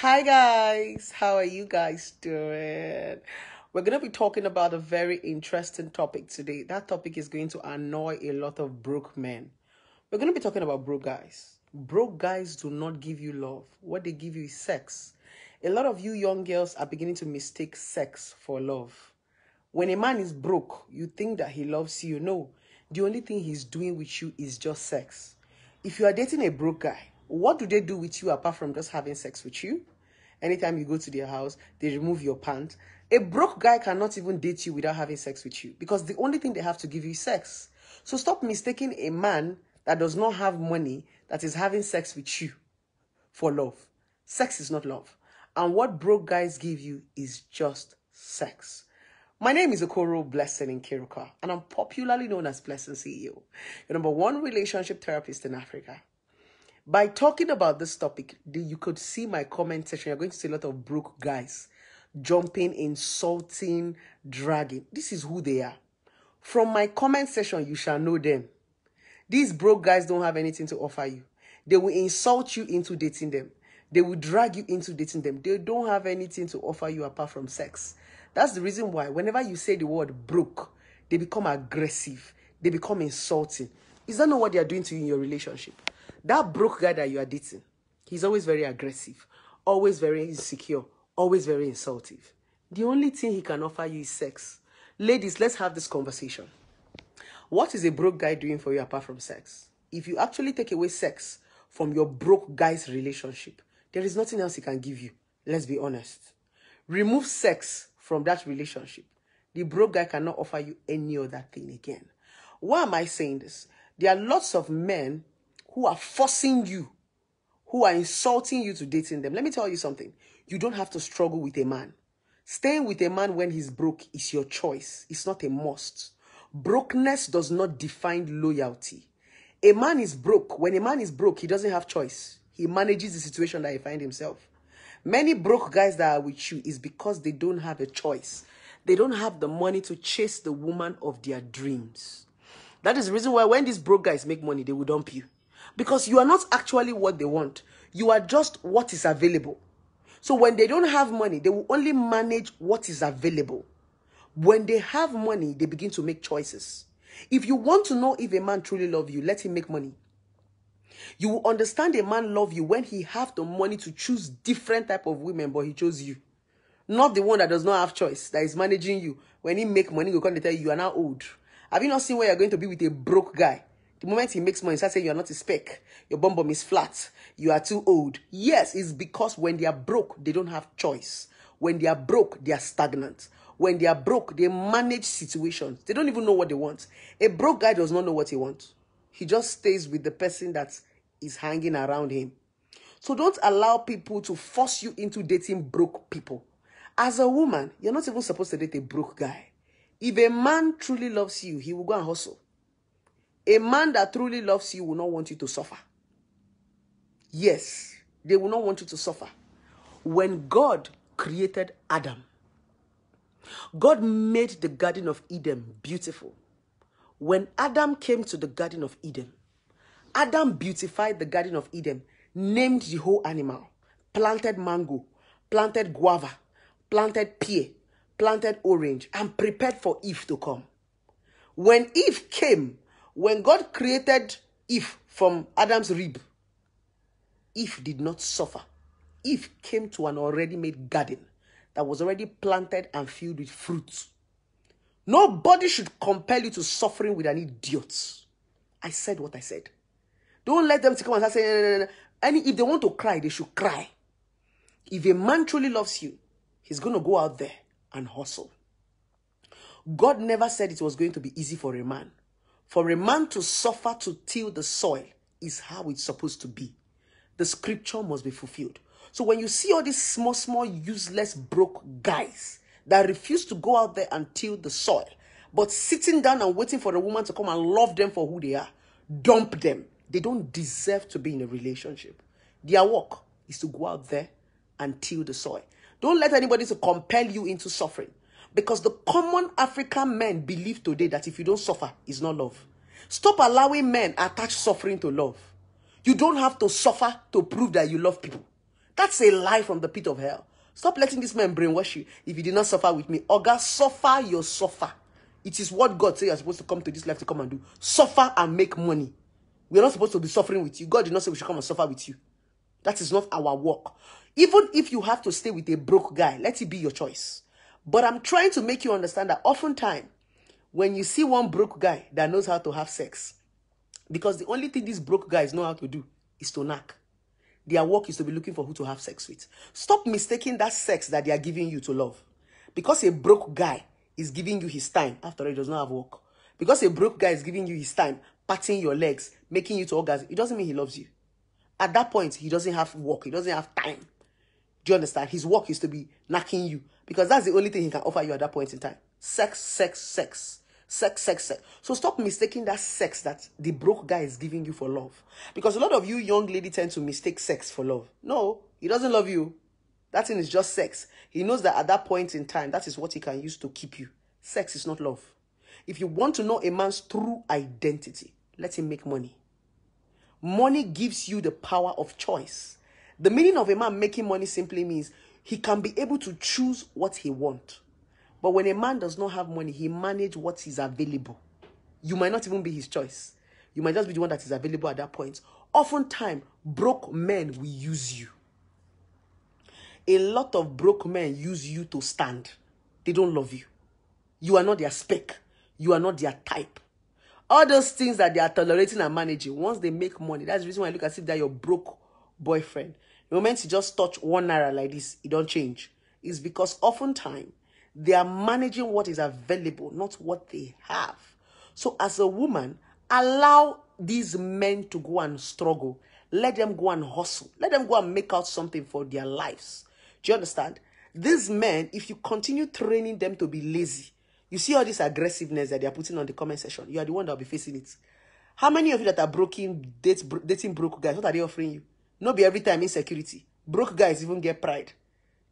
Hi guys, how are you guys doing? We're going to be talking about a very interesting topic today. That topic is going to annoy a lot of broke men. We're going to be talking about broke guys. Broke guys do not give you love. What they give you is sex. A lot of you young girls are beginning to mistake sex for love. When a man is broke, you think that he loves you. No, the only thing he's doing with you is just sex. If you are dating a broke guy, what do they do with you apart from just having sex with you? Anytime you go to their house, they remove your pants. A broke guy cannot even date you without having sex with you because the only thing they have to give you is sex. So stop mistaking a man that does not have money that is having sex with you for love. Sex is not love. And what broke guys give you is just sex. My name is Okoro Blessing Nkiruka, and I'm popularly known as Blessing CEO, the #1 relationship therapist in Africa. By talking about this topic, you could see my comment section. You're going to see a lot of broke guys jumping, insulting, dragging. This is who they are. From my comment section, you shall know them. These broke guys don't have anything to offer you. They will insult you into dating them. They will drag you into dating them. They don't have anything to offer you apart from sex. That's the reason why whenever you say the word broke, they become aggressive. They become insulting. Is that not what they are doing to you in your relationship? That broke guy that you are dating, he's always very aggressive, always very insecure, always very insultive. The only thing he can offer you is sex. Ladies, let's have this conversation. What is a broke guy doing for you apart from sex? If you actually take away sex from your broke guy's relationship, there is nothing else he can give you. Let's be honest. Remove sex from that relationship. The broke guy cannot offer you any other thing again. Why am I saying this? There are lots of men who are forcing you, who are insulting you to dating them. Let me tell you something. You don't have to struggle with a man. Staying with a man when he's broke is your choice. It's not a must. Brokenness does not define loyalty. A man is broke. When a man is broke, he doesn't have choice. He manages the situation that he finds himself. Many broke guys that are with you is because they don't have a choice. They don't have the money to chase the woman of their dreams. That is the reason why when these broke guys make money, they will dump you. Because you are not actually what they want. You are just what is available. So when they don't have money, they will only manage what is available. When they have money, they begin to make choices. If you want to know if a man truly loves you, let him make money. You will understand a man love you when he have the money to choose different type of women, but he chose you. Not the one that does not have choice, that is managing you. When he make money, he'll come to tell you are now old. Have you not seen where you're going to be with a broke guy? The moment he makes money, he starts saying you're not a spec. Your bum bum is flat. You are too old. Yes, it's because when they are broke, they don't have choice. When they are broke, they are stagnant. When they are broke, they manage situations. They don't even know what they want. A broke guy does not know what he wants. He just stays with the person that is hanging around him. So don't allow people to force you into dating broke people. As a woman, you're not even supposed to date a broke guy. If a man truly loves you, he will go and hustle. A man that truly loves you will not want you to suffer. Yes, they will not want you to suffer. When God created Adam, God made the Garden of Eden beautiful. When Adam came to the Garden of Eden, Adam beautified the Garden of Eden, named the whole animal, planted mango, planted guava, planted pear, planted orange, and prepared for Eve to come. When Eve came, when God created Eve from Adam's rib, Eve did not suffer. Eve came to an already made garden that was already planted and filled with fruits. Nobody should compel you to suffering with an idiot. I said what I said. Don't let them come and start saying, no. And if they want to cry, they should cry. If a man truly loves you, he's going to go out there and hustle. God never said it was going to be easy for a man. For a man to suffer to till the soil is how it's supposed to be. The scripture must be fulfilled. So when you see all these small, useless, broke guys that refuse to go out there and till the soil, but sitting down and waiting for a woman to come and love them for who they are, dump them. They don't deserve to be in a relationship. Their work is to go out there and till the soil. Don't let anybody to compel you into suffering. Because the common African men believe today that if you don't suffer, it's not love. Stop allowing men attach suffering to love. You don't have to suffer to prove that you love people. That's a lie from the pit of hell. Stop letting this man brainwash you. If you did not suffer with me, Oga, suffer your suffer. It is what God said you're supposed to come to this life to come and do. Suffer and make money. We're not supposed to be suffering with you. God did not say we should come and suffer with you. That is not our work. Even if you have to stay with a broke guy, let it be your choice. But I'm trying to make you understand that oftentimes, when you see one broke guy that knows how to have sex, because the only thing these broke guys know how to do is to knack. Their work is to be looking for who to have sex with. Stop mistaking that sex that they are giving you to love. Because a broke guy is giving you his time, after all, he does not have work. Because a broke guy is giving you his time, patting your legs, making you to orgasm, it doesn't mean he loves you. At that point, he doesn't have work. He doesn't have time. Do you understand? His work is to be knocking you. Because that's the only thing he can offer you at that point in time. Sex, sex, sex. Sex, sex, sex. So stop mistaking that sex that the broke guy is giving you for love. Because a lot of you young lady tend to mistake sex for love. No, he doesn't love you. That thing is just sex. He knows that at that point in time, that is what he can use to keep you. Sex is not love. If you want to know a man's true identity, let him make money. Money gives you the power of choice. The meaning of a man making money simply means he can be able to choose what he wants. But when a man does not have money, he manages what is available. You might not even be his choice. You might just be the one that is available at that point. Oftentimes, broke men will use you. A lot of broke men use you to stand. They don't love you. You are not their spec. You are not their type. All those things that they are tolerating and managing, once they make money, that's the reason why I look as if they're your broke boyfriend. The moment you just touch 1 naira like this, it don't change. It's because oftentimes, they are managing what is available, not what they have. So as a woman, allow these men to go and struggle. Let them go and hustle. Let them go and make out something for their lives. Do you understand? These men, if you continue training them to be lazy, you see all this aggressiveness that they are putting on the comment section, you are the one that will be facing it. How many of you that are dating broke guys, what are they offering you? Not be every time insecurity. Broke guys even get pride.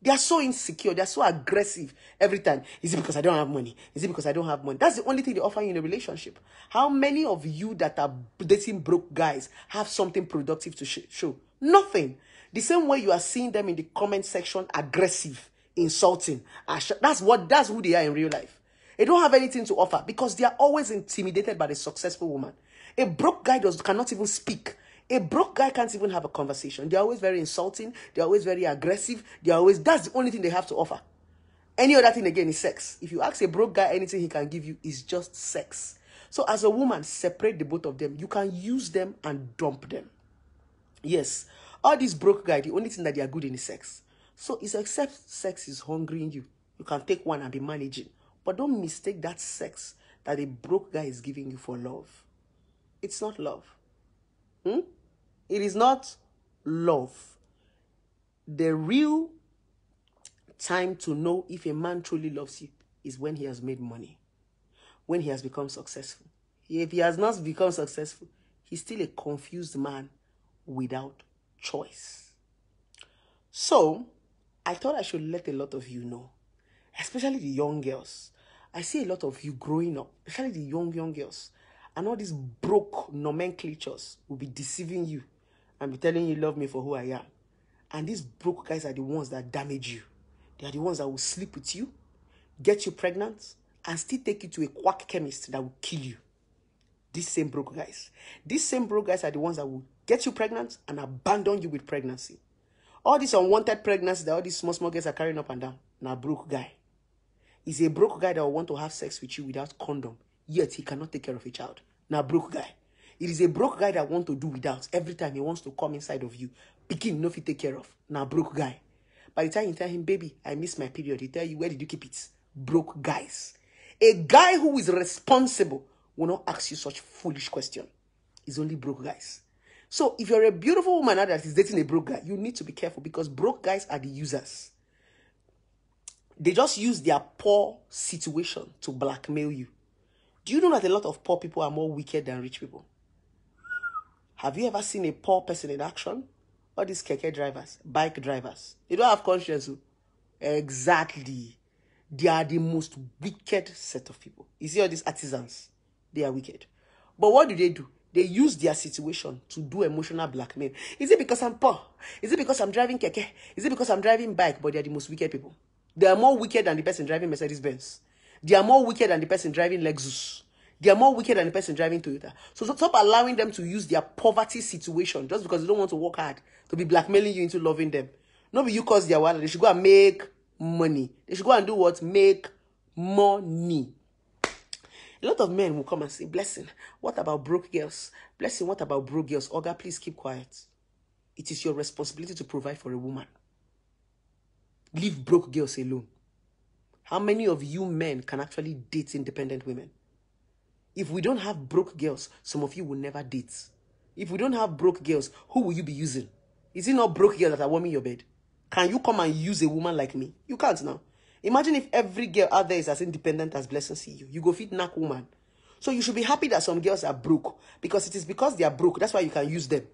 They are so insecure. They are so aggressive every time. Is it because I don't have money? Is it because I don't have money? That's the only thing they offer you in a relationship. How many of you that are dating broke guys have something productive to show? Nothing. The same way you are seeing them in the comment section, aggressive, insulting. That's who they are in real life. They don't have anything to offer because they are always intimidated by the successful woman. A broke guy cannot even speak. A broke guy can't even have a conversation. They're always very insulting. They're always very aggressive. That's the only thing they have to offer. Any other thing, again, is sex. If you ask a broke guy anything he can give you is just sex. So as a woman, separate the both of them. You can use them and dump them. Yes, all these broke guys, the only thing that they are good in is sex. So it's except sex is hungering you. You can take one and be managing. But don't mistake that sex that a broke guy is giving you for love. It's not love. It is not love. The real time to know if a man truly loves you is when he has made money, when he has become successful. If he has not become successful, he's still a confused man without choice. So, I thought I should let a lot of you know, especially the young girls. I see a lot of you growing up, especially the young girls. And all these broke nomenclatures will be deceiving you and be telling you love me for who I am. And these broke guys are the ones that damage you. They are the ones that will sleep with you, get you pregnant, and still take you to a quack chemist that will kill you. These same broke guys. These same broke guys are the ones that will get you pregnant and abandon you with pregnancy. All these unwanted pregnancies that all these small girls are carrying up and down. Now, broke guy. He's a broke guy that will want to have sex with you without condom. Yet he cannot take care of a child. Now, broke guy. It is a broke guy that wants to do without. Every time he wants to come inside of you. Begin, no fit take care of. Now, broke guy. By the time you tell him, baby, I miss my period, he tell you, where did you keep it? Broke guys. A guy who is responsible will not ask you such foolish question. It's only broke guys. So if you're a beautiful woman that is dating a broke guy, you need to be careful because broke guys are the users. They just use their poor situation to blackmail you. Do you know that a lot of poor people are more wicked than rich people? Have you ever seen a poor person in action? All these keke drivers, bike drivers, they don't have conscience. Exactly. They are the most wicked set of people. You see all these artisans, they are wicked. But what do? They use their situation to do emotional blackmail. Is it because I'm poor? Is it because I'm driving keke? Is it because I'm driving bike? But they're the most wicked people. They are more wicked than the person driving Mercedes-Benz. They are more wicked than the person driving Lexus. They are more wicked than the person driving Toyota. So stop allowing them to use their poverty situation just because they don't want to work hard to be blackmailing you into loving them. Not be you cause their wallet. They should go and make money. They should go and do what? Make money. A lot of men will come and say, Blessing, what about broke girls? Blessing, what about broke girls? Oga, please keep quiet. It is your responsibility to provide for a woman. Leave broke girls alone. How many of you men can actually date independent women? If we don't have broke girls, some of you will never date. If we don't have broke girls, who will you be using? Is it not broke girls that are warming your bed? Can you come and use a woman like me? You can't now. Imagine if every girl out there is as independent as Blessing see you. You go feed knack woman. So you should be happy that some girls are broke. Because it is because they are broke. That's why you can use them.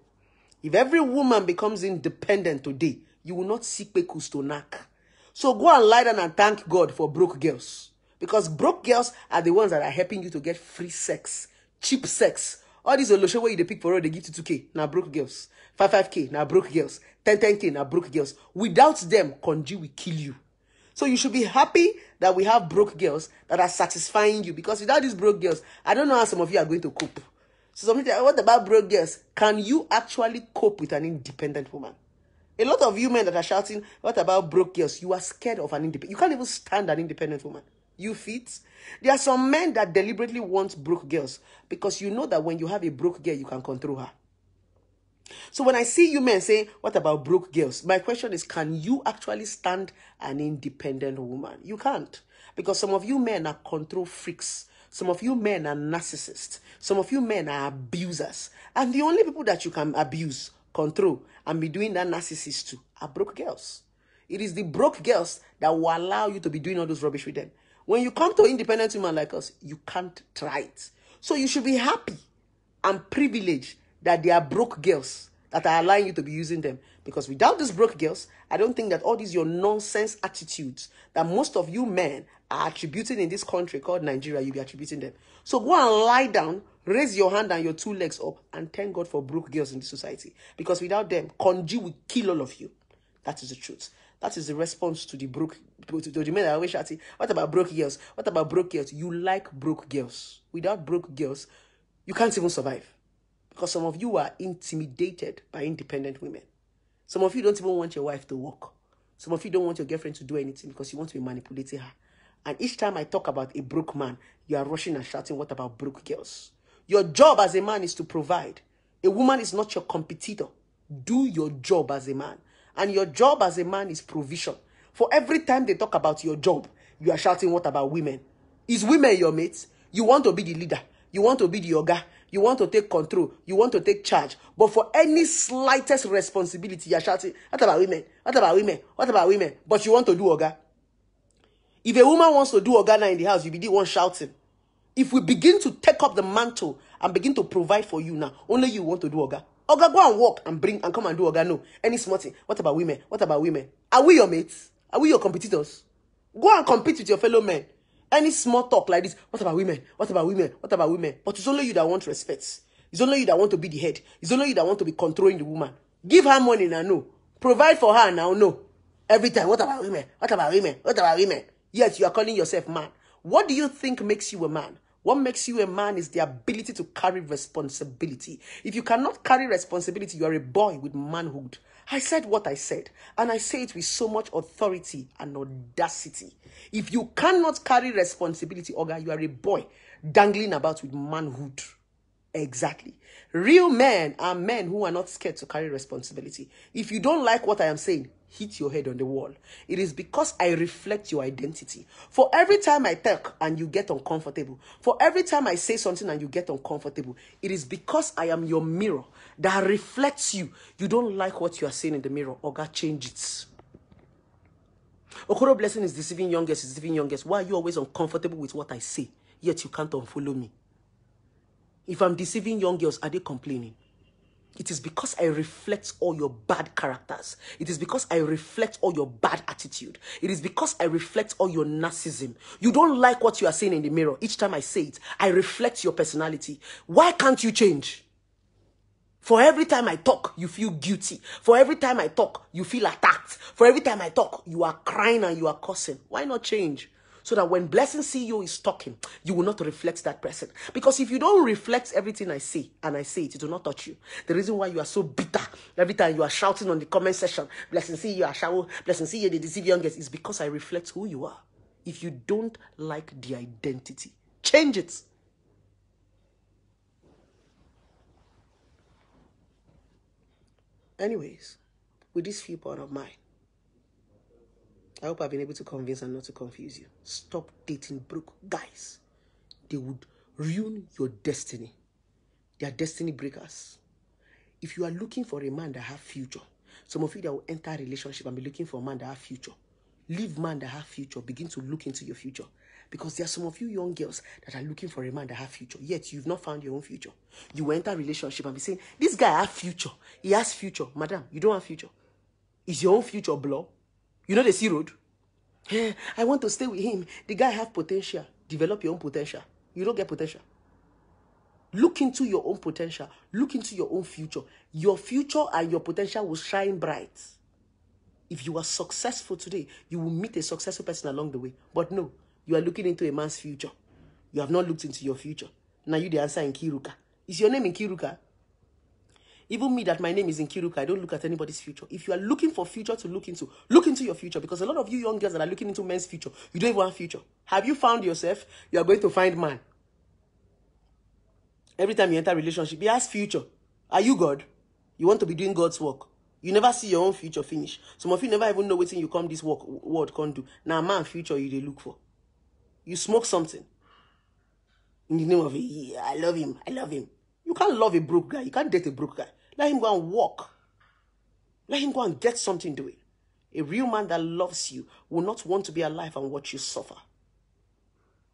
If every woman becomes independent today, you will not seek pekus to knack. So go and lie down and thank God for broke girls. Because broke girls are the ones that are helping you to get free sex. Cheap sex. All these olosho where you pick for road, they give you 2K. Now broke girls. 5K. Now broke girls. 10K. Now broke girls. Without them, Konji will kill you. So you should be happy that we have broke girls that are satisfying you. Because without these broke girls, I don't know how some of you are going to cope. So somebody, what about broke girls? Can you actually cope with an independent woman? A lot of you men that are shouting, what about broke girls? You are scared of an independent. You can't even stand an independent woman. You fit. There are some men that deliberately want broke girls because you know that when you have a broke girl, you can control her. So when I see you men saying, what about broke girls? My question is, can you actually stand an independent woman? You can't. Because some of you men are control freaks. Some of you men are narcissists. Some of you men are abusers. And the only people that you can abuse, control, and be doing that narcissist to are broke girls. It is the broke girls that will allow you to be doing all those rubbish with them. When you come to an independent woman like us, you can't try it. So you should be happy and privileged that they are broke girls that are allowing you to be using them. Because without these broke girls, I don't think that all these your nonsense attitudes that most of you men are attributing in this country called Nigeria, you'll be attributing them. So go and lie down, raise your hand and your 2 legs up, and thank God for broke girls in this society. Because without them, Konji will kill all of you. That is the truth. That is the response to the broke, to the men that are always shouting, what about broke girls? What about broke girls? You like broke girls. Without broke girls, you can't even survive. Because some of you are intimidated by independent women. Some of you don't even want your wife to work. Some of you don't want your girlfriend to do anything because you want to be manipulating her. And each time I talk about a broke man, you are rushing and shouting, what about broke girls? Your job as a man is to provide. A woman is not your competitor. Do your job as a man. And your job as a man is provision. For every time they talk about your job, you are shouting, what about women? Is women your mates? You want to be the leader. You want to be the yoga. You want to take control. You want to take charge. But for any slightest responsibility, you're shouting, what about women? What about women? What about women? But you want to do yoga. If a woman wants to do yoga now in the house, you be the one shouting. If we begin to take up the mantle and begin to provide for you now, only you want to do yoga. Oga, go and walk and bring and come and do yoga. No. Any small thing. What about women? What about women? Are we your mates? Are we your competitors? Go and compete with your fellow men. Any small talk like this, what about women? What about women? What about women? But it's only you that want respect. It's only you that want to be the head. It's only you that want to be controlling the woman. Give her money now, no. Provide for her now, no. Every time, what about women? What about women? What about women? Yet you are calling yourself man. What do you think makes you a man? What makes you a man is the ability to carry responsibility. If you cannot carry responsibility, you are a boy with manhood. I said what I said, and I say it with so much authority and audacity. If you cannot carry responsibility, Oga, you are a boy dangling about with manhood. Exactly. Real men are men who are not scared to carry responsibility. If you don't like what I am saying, hit your head on the wall. It is because I reflect your identity. For every time I talk and you get uncomfortable, for every time I say something and you get uncomfortable, it is because I am your mirror that reflects you. You don't like what you are saying in the mirror. Oga, change it. Okoro Blessing is deceiving young girls, is deceiving young girls. Why are you always uncomfortable with what I say, yet you can't unfollow me? If I'm deceiving young girls, are they complaining? It is because I reflect all your bad characters. It is because I reflect all your bad attitude. It is because I reflect all your narcissism. You don't like what you are saying in the mirror. Each time I say it, I reflect your personality. Why can't you change? For every time I talk, you feel guilty. For every time I talk, you feel attacked. For every time I talk, you are crying and you are cursing. Why not change? So that when Blessing CEO is talking, you will not reflect that person. Because if you don't reflect everything I say, and I say it, it will not touch you. The reason why you are so bitter every time you are shouting on the comment section, Blessing CEO, Ashawo, Blessing CEO, they deceive youngest, is because I reflect who you are. If you don't like the identity, change it. Anyways, with this viewpoint of mine, I hope I've been able to convince and not to confuse you. Stop dating broke guys. They would ruin your destiny. They are destiny breakers. If you are looking for a man that have future, some of you that will enter a relationship and be looking for a man that have future, leave man that have future, begin to look into your future. Because there are some of you young girls that are looking for a man that have future, yet you've not found your own future. You will enter a relationship and be saying, this guy have future. He has future. Madam, you don't have future. Is your own future blur? You know the sea road? Yeah, I want to stay with him. The guy have potential. Develop your own potential. You don't get potential. Look into your own potential. Look into your own future. Your future and your potential will shine bright. If you are successful today, you will meet a successful person along the way. But no, you are looking into a man's future. You have not looked into your future. Now you the answer in Kiruka. Is your name in Kiruka? Even me that my name is in Kiruka, I don't look at anybody's future. If you are looking for future to look into your future. Because a lot of you young girls that are looking into men's future, you don't even have future. Have you found yourself? You are going to find man. Every time you enter a relationship, he has future. Are you God? You want to be doing God's work. You never see your own future finish. Some of you never even know what you come this world can't do. Now, man, future you they look for. You smoke something. In the name of it, yeah, I love him. I love him. You can't love a broke guy. You can't date a broke guy. Let him go and walk. Let him go and get something doing. A real man that loves you will not want to be alive and watch you suffer.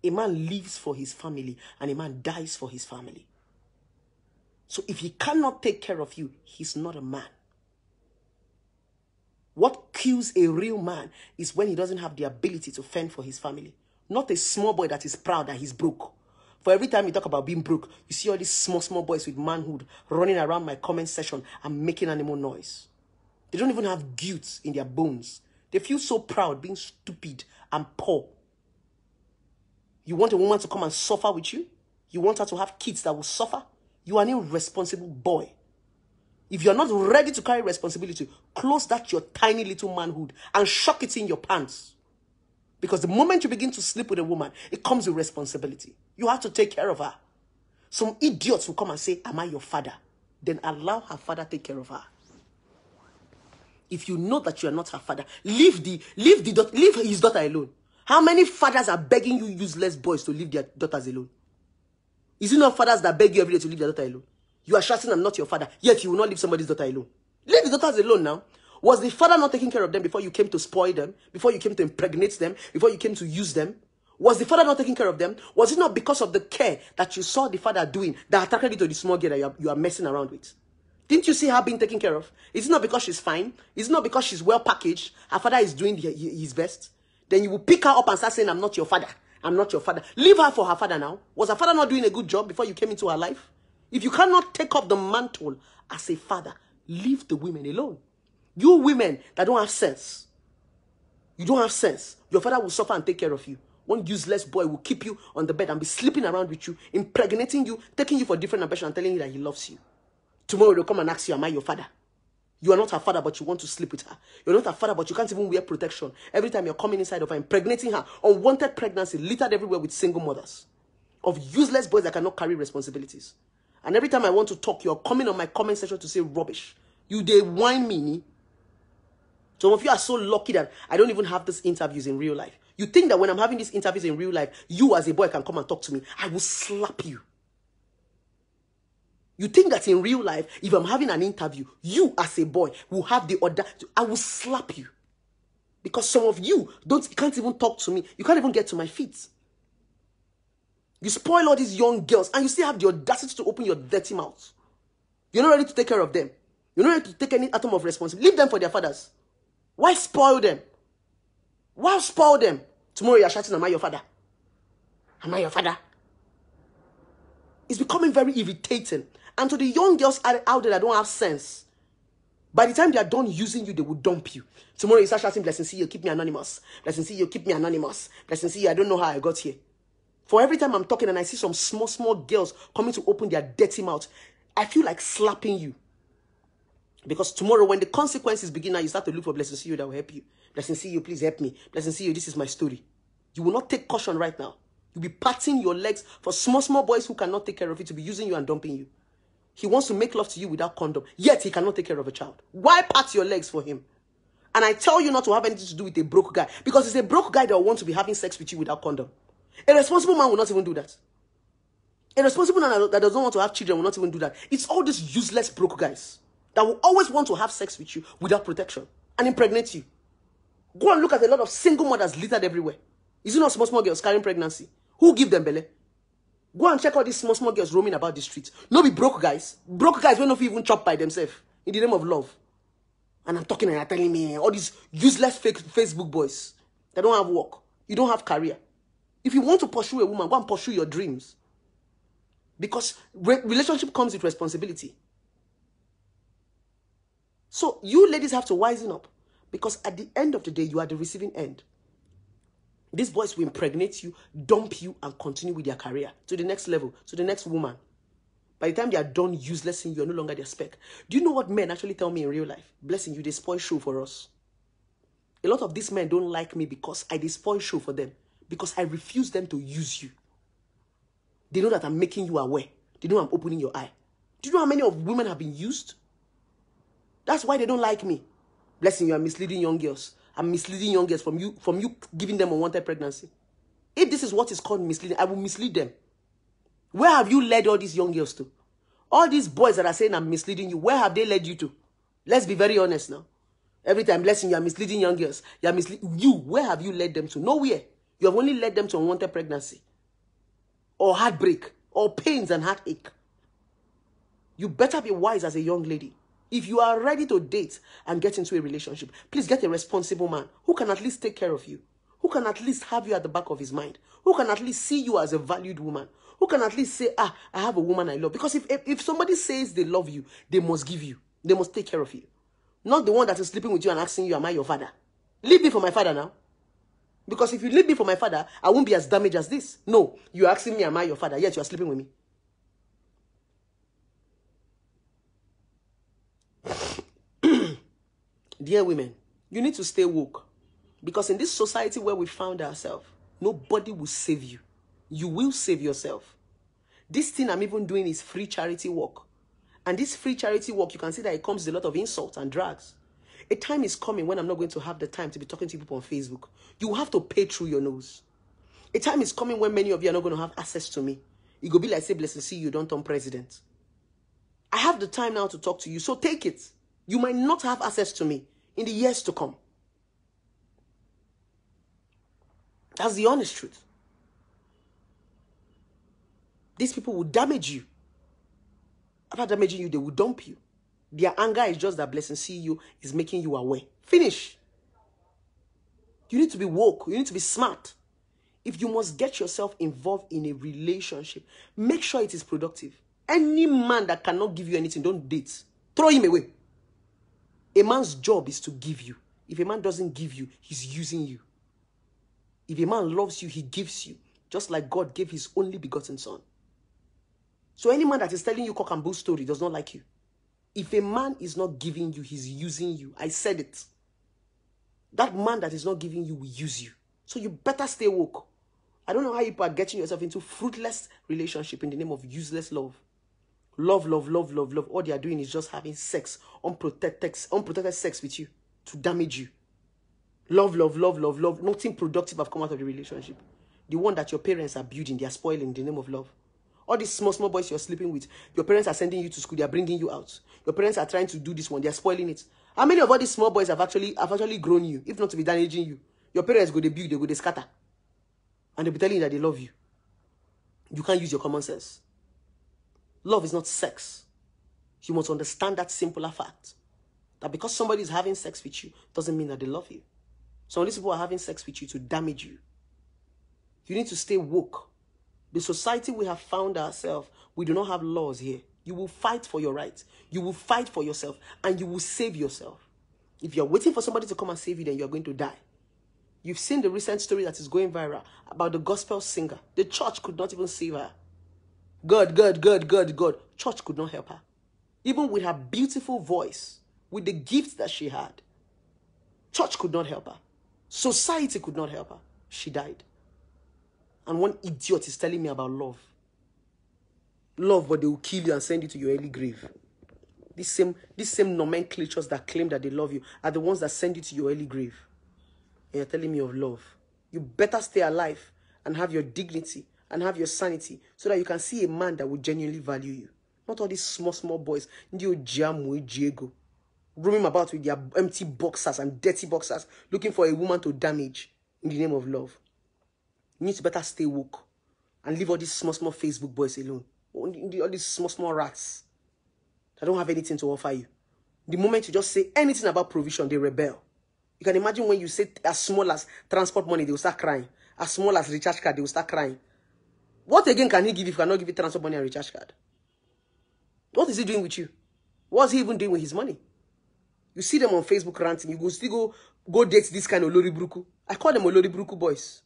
A man lives for his family and a man dies for his family. So if he cannot take care of you, he's not a man. What kills a real man is when he doesn't have the ability to fend for his family. Not a small boy that is proud that he's broke. For every time you talk about being broke, you see all these small boys with manhood running around my comment section and making animal noise. They don't even have guilt in their bones. They feel so proud being stupid and poor. You want a woman to come and suffer with you? You want her to have kids that will suffer? You are an irresponsible boy. If you're not ready to carry responsibility, close that your tiny little manhood and shock it in your pants. Because the moment you begin to sleep with a woman, it comes with responsibility. You have to take care of her. Some idiots will come and say, am I your father? Then allow her father take care of her. If you know that you are not her father, leave his daughter alone. How many fathers are begging you useless boys to leave their daughters alone? Is it not fathers that beg you every day to leave their daughter alone? You are shouting, I'm not your father, yet you will not leave somebody's daughter alone. Leave the daughters alone now. Was the father not taking care of them before you came to spoil them? Before you came to impregnate them? Before you came to use them? Was the father not taking care of them? Was it not because of the care that you saw the father doing that attracted you to the small girl that you are messing around with? Didn't you see her being taken care of? Is it not because she's fine? Is it not because she's well packaged? Her father is doing his best? Then you will pick her up and start saying, I'm not your father. I'm not your father. Leave her for her father now. Was her father not doing a good job before you came into her life? If you cannot take up the mantle as a father, leave the women alone. You women that don't have sense. You don't have sense. Your father will suffer and take care of you. One useless boy will keep you on the bed and be sleeping around with you, impregnating you, taking you for different ambition and telling you that he loves you. Tomorrow they'll come and ask you, am I your father? You are not her father, but you want to sleep with her. You're not her father, but you can't even wear protection. Every time you're coming inside of her, impregnating her, unwanted pregnancy, littered everywhere with single mothers. Of useless boys that cannot carry responsibilities. And every time I want to talk, you're coming on my comment section to say rubbish. They whine me. Some of you are so lucky that I don't even have these interviews in real life. You think that when I'm having these interviews in real life, you as a boy can come and talk to me. I will slap you. You think that in real life, if I'm having an interview, you as a boy will have the order. I will slap you. Because some of you can't even talk to me. You can't even get to my feet. You spoil all these young girls and you still have the audacity to open your dirty mouth. You're not ready to take care of them. You're not ready to take any atom of responsibility. Leave them for their fathers. Why spoil them? Why spoil them? Tomorrow you're shouting, am I your father? Am I your father? It's becoming very irritating. And to the young girls out there that don't have sense, by the time they are done using you, they will dump you. Tomorrow you start shouting, blessing CEO, keep me anonymous. Blessing CEO, keep me anonymous. Blessing CEO, I don't know how I got here. For every time I'm talking and I see some small girls coming to open their dirty mouth, I feel like slapping you. Because tomorrow when the consequences begin, now you start to look for Blessing CEO that will help you. Blessing CEO, please help me. Blessing CEO, this is my story. You will not take caution right now. You'll be patting your legs for small boys who cannot take care of you to be using you and dumping you. He wants to make love to you without condom, yet he cannot take care of a child. Why pat your legs for him? And I tell you not to have anything to do with a broke guy, because it's a broke guy that will want to be having sex with you without condom. A responsible man will not even do that. A responsible man that doesn't want to have children will not even do that. It's all these useless broke guys that will always want to have sex with you without protection and impregnate you. Go and look at a lot of single mothers littered everywhere. Is it not small girls carrying pregnancy? Who give them belly? Go and check all these small girls roaming about the streets. No be broke guys. Broke guys will not even chop by themselves in the name of love. And I'm talking and you're telling me all these useless fake Facebook boys that don't have work. You don't have career. If you want to pursue a woman, go and pursue your dreams. Because relationship comes with responsibility. So you ladies have to wisen up. Because at the end of the day, you are the receiving end. These boys will impregnate you, dump you, and continue with their career to the next level, to the next woman. By the time they are done useless in you, are no longer their spec. Do you know what men actually tell me in real life? Blessing you, they spoil show for us. A lot of these men don't like me because I spoil show for them. Because I refuse them to use you. They know that I'm making you aware. They know I'm opening your eye. Do you know how many of women have been used? That's why they don't like me. Blessing you, I'm misleading young girls. I'm misleading young girls from you giving them unwanted pregnancy. If this is what is called misleading, I will mislead them. Where have you led all these young girls to? All these boys that are saying I'm misleading you, where have they led you to? Let's be very honest now. Every time, Blessing, you are misleading young girls. You are misleading you. Where have you led them to? Nowhere. You have only led them to unwanted pregnancy, or heartbreak, or pains and heartache. You better be wise as a young lady. If you are ready to date and get into a relationship, please get a responsible man who can at least take care of you, who can at least have you at the back of his mind, who can at least see you as a valued woman, who can at least say, I have a woman I love. Because if somebody says they love you, they must give you. They must take care of you. Not the one that is sleeping with you and asking you, am I your father? Leave me for my father now. Because if you leave me for my father, I won't be as damaged as this. No, you're asking me, am I your father? Yet you are sleeping with me. Dear women, you need to stay woke. Because in this society where we found ourselves, nobody will save you. You will save yourself. This thing I'm even doing is free charity work. And this free charity work, you can see that it comes with a lot of insults and drags. A time is coming when I'm not going to have the time to be talking to people on Facebook. You will have to pay through your nose. A time is coming when many of you are not going to have access to me. It will be like, say, Blessing, see you don't turn president. I have the time now to talk to you, so take it. You might not have access to me in the years to come. That's the honest truth. These people will damage you. After damaging you, they will dump you. Their anger is just that Blessing CEO is making you aware. Finish. You need to be woke. You need to be smart. If you must get yourself involved in a relationship, make sure it is productive. Any man that cannot give you anything, don't date. Throw him away. A man's job is to give you. If a man doesn't give you, he's using you. If a man loves you, he gives you. Just like God gave his only begotten son. So any man that is telling you cock and bull story does not like you. If a man is not giving you, he's using you. I said it. That man that is not giving you will use you. So you better stay woke. I don't know how you are getting yourself into fruitless relationship in the name of useless love. Love. All they are doing is just having sex, unprotected sex with you to damage you. Love. Nothing productive have come out of the relationship. The one that your parents are building, they are spoiling in the name of love. All these small boys you're sleeping with, your parents are sending you to school, they are bringing you out. Your parents are trying to do this one, they are spoiling it. How many of all these small boys have actually grown you, if not to be damaging you? Your parents go to build, they go to scatter. And they'll be telling you that they love you. You can't use your common sense. Love is not sex. You must understand that simpler fact. That because somebody is having sex with you, doesn't mean that they love you. Some of these people are having sex with you to damage you. You need to stay woke. The society we have found ourselves, we do not have laws here. You will fight for your rights. You will fight for yourself. And you will save yourself. If you're waiting for somebody to come and save you, then you're going to die. You've seen the recent story that is going viral about the gospel singer. The church could not even save her. God. Church could not help her. Even with her beautiful voice, with the gifts that she had, church could not help her. Society could not help her. She died. And one idiot is telling me about love. Love, but they will kill you and send you to your early grave. These same nomenclatures that claim that they love you are the ones that send you to your early grave. And you're telling me of love. You better stay alive and have your dignity and have your sanity so that you can see a man that will genuinely value you. Not all these small boys, roaming about with their empty boxers and dirty boxers, looking for a woman to damage in the name of love. You need to better stay woke and leave all these small Facebook boys alone. All these small rats that don't have anything to offer you. The moment you just say anything about provision, they rebel. You can imagine when you say as small as transport money, they will start crying. As small as recharge card, they will start crying. What again can he give if you cannot give you transport money and recharge card? What is he doing with you? What's he even doing with his money? You see them on Facebook ranting. You go still go date this kind of Oloribruku. I call them Oloribruku boys.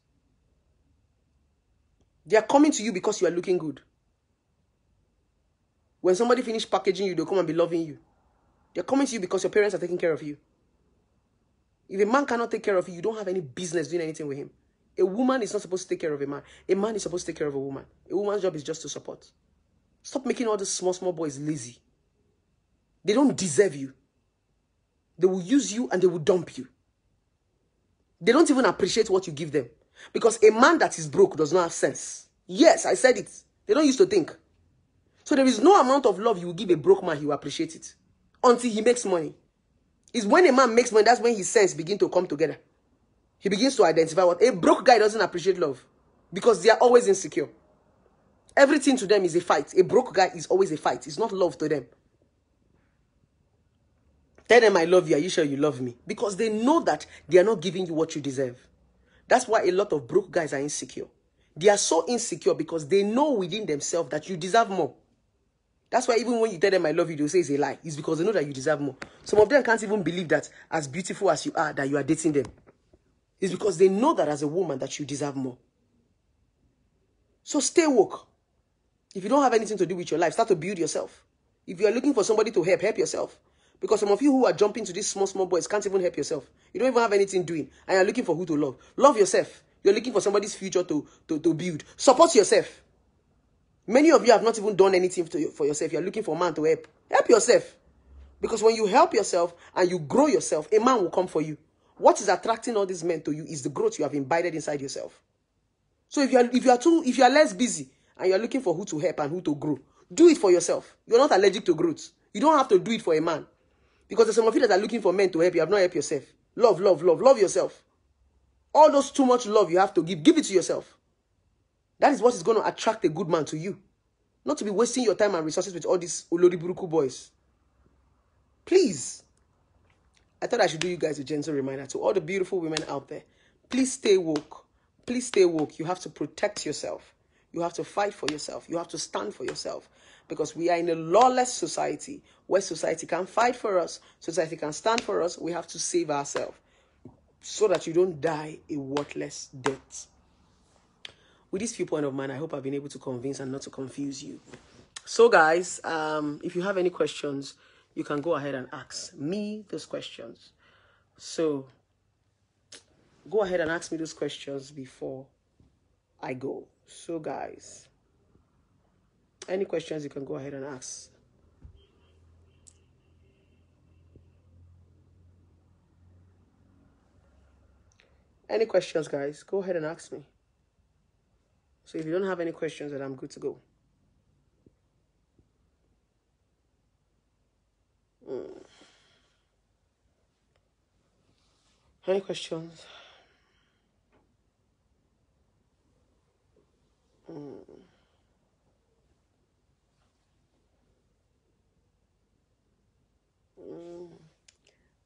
They are coming to you because you are looking good. When somebody finish packaging you, they'll come and be loving you. They're coming to you because your parents are taking care of you. If a man cannot take care of you, you don't have any business doing anything with him. A woman is not supposed to take care of a man. A man is supposed to take care of a woman. A woman's job is just to support. Stop making all these small boys lazy. They don't deserve you. They will use you and they will dump you. They don't even appreciate what you give them. Because a man that is broke does not have sense. Yes, I said it. They don't used to think. So there is no amount of love you will give a broke man, he will appreciate it. Until he makes money. It's when a man makes money, that's when his sense begins to come together. He begins to identify what a broke guy doesn't appreciate love. Because they are always insecure. Everything to them is a fight. A broke guy is always a fight. It's not love to them. Tell them I love you. Are you sure you love me? Because they know that they are not giving you what you deserve. That's why a lot of broke guys are insecure. They are so insecure because they know within themselves that you deserve more. That's why even when you tell them I love you, they'll say it's a lie. It's because they know that you deserve more. Some of them can't even believe that as beautiful as you are, that you are dating them. It's because they know that as a woman that you deserve more. So stay woke. If you don't have anything to do with your life, start to build yourself. If you are looking for somebody to help yourself. Because some of you who are jumping to these small boys can't even help yourself. You don't even have anything doing. And you're looking for who to love. Love yourself. You're looking for somebody's future to build. Support yourself. Many of you have not even done anything for yourself. You're looking for a man to help. Help yourself. Because when you help yourself and you grow yourself, a man will come for you. What is attracting all these men to you is the growth you have imbibed inside yourself. So if you are less busy and you're looking for who to help and who to grow, do it for yourself. You're not allergic to growth. You don't have to do it for a man. Because there's some of you that are looking for men to help you have not helped yourself. Love yourself. All those too much love you have to give it to yourself. That is what is going to attract a good man to you. Not to be wasting your time and resources with all these Oloriburuku boys. Please. I thought I should do you guys a gentle reminder to all the beautiful women out there. Please stay woke. Please stay woke. You have to protect yourself. You have to fight for yourself. You have to stand for yourself. Because we are in a lawless society where society can fight for us. Society can stand for us. We have to save ourselves so that you don't die a worthless death. With this viewpoint of mine, I hope I've been able to convince and not to confuse you. So guys, if you have any questions, you can go ahead and ask me those questions. So go ahead and ask me those questions before I go. So guys, any questions you can go ahead and ask. Any questions, guys? Go ahead and ask me. So if you don't have any questions, then I'm good to go. Any questions?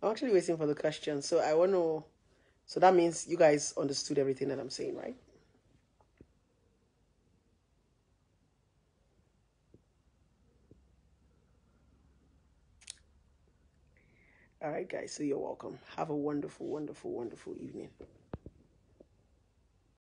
I'm actually waiting for the question. So I want to... So that means you guys understood everything that I'm saying, right? All right, guys. So you're welcome. Have a wonderful, wonderful, wonderful evening.